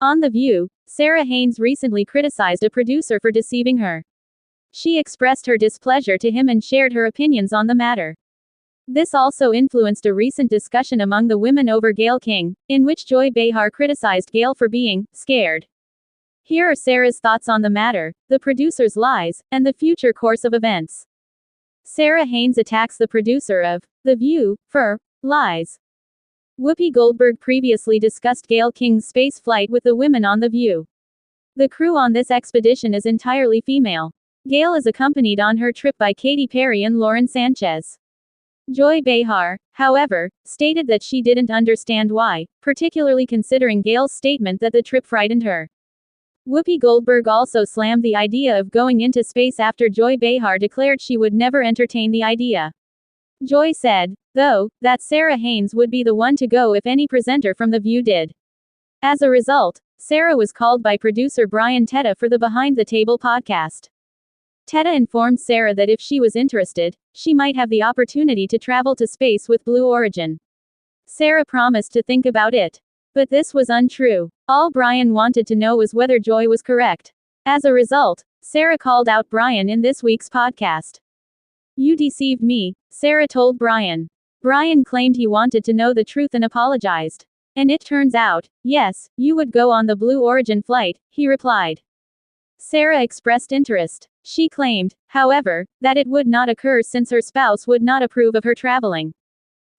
On The View, Sara Haines recently criticized a producer for deceiving her. She expressed her displeasure to him and shared her opinions on the matter. This also influenced a recent discussion among the women over Gayle King, in which Joy Behar criticized Gayle for being scared. Here are Sara's thoughts on the matter, the producer's lies, and the future course of events. Sara Haines attacks the producer of The View for lies. Whoopi Goldberg previously discussed Gayle King's space flight with the women on The View. The crew on this expedition is entirely female. Gayle is accompanied on her trip by Katy Perry and Lauren Sanchez. Joy Behar, however, stated that she didn't understand why, particularly considering Gayle's statement that the trip frightened her. Whoopi Goldberg also slammed the idea of going into space after Joy Behar declared she would never entertain the idea. Joy said, though, that Sara Haines would be the one to go if any presenter from The View did. As a result, Sara was called by producer Brian Teta for the Behind the Table podcast. Teta informed Sara that if she was interested, she might have the opportunity to travel to space with Blue Origin. Sara promised to think about it. But this was untrue. All Brian wanted to know was whether Joy was correct. As a result, Sara called out Brian in this week's podcast. "You deceived me," Sara told Brian. Brian claimed he wanted to know the truth and apologized. "And it turns out, yes, you would go on the Blue Origin flight," he replied. Sara expressed interest. She claimed, however, that it would not occur since her spouse would not approve of her traveling.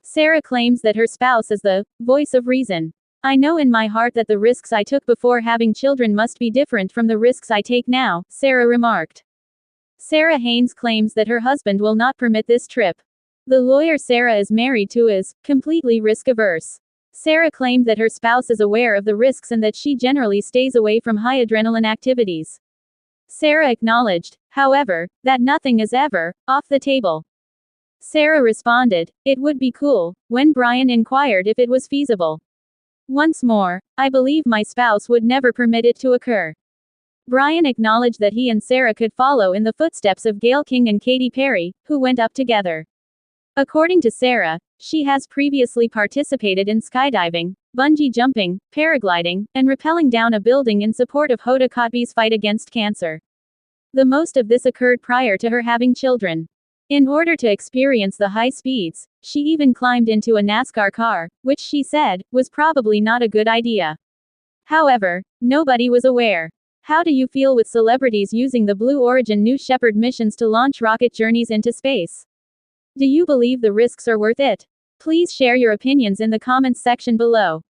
Sara claims that her spouse is the voice of reason. "I know in my heart that the risks I took before having children must be different from the risks I take now," Sara remarked. Sara Haines claims that her husband will not permit this trip. The lawyer Sara is married to is completely risk-averse. Sara claimed that her spouse is aware of the risks and that she generally stays away from high adrenaline activities. Sara acknowledged, however, that nothing is ever off the table. Sara responded, "It would be cool," when Brian inquired if it was feasible. "Once more, I believe my spouse would never permit it to occur." Brian acknowledged that he and Sara could follow in the footsteps of Gayle King and Katy Perry, who went up together. According to Sara, she has previously participated in skydiving, bungee jumping, paragliding, and rappelling down a building in support of Hoda Kotb's fight against cancer. The most of this occurred prior to her having children. In order to experience the high speeds, she even climbed into a NASCAR car, which she said was probably not a good idea. However, nobody was aware. How do you feel with celebrities using the Blue Origin New Shepard missions to launch rocket journeys into space? Do you believe the risks are worth it? Please share your opinions in the comments section below.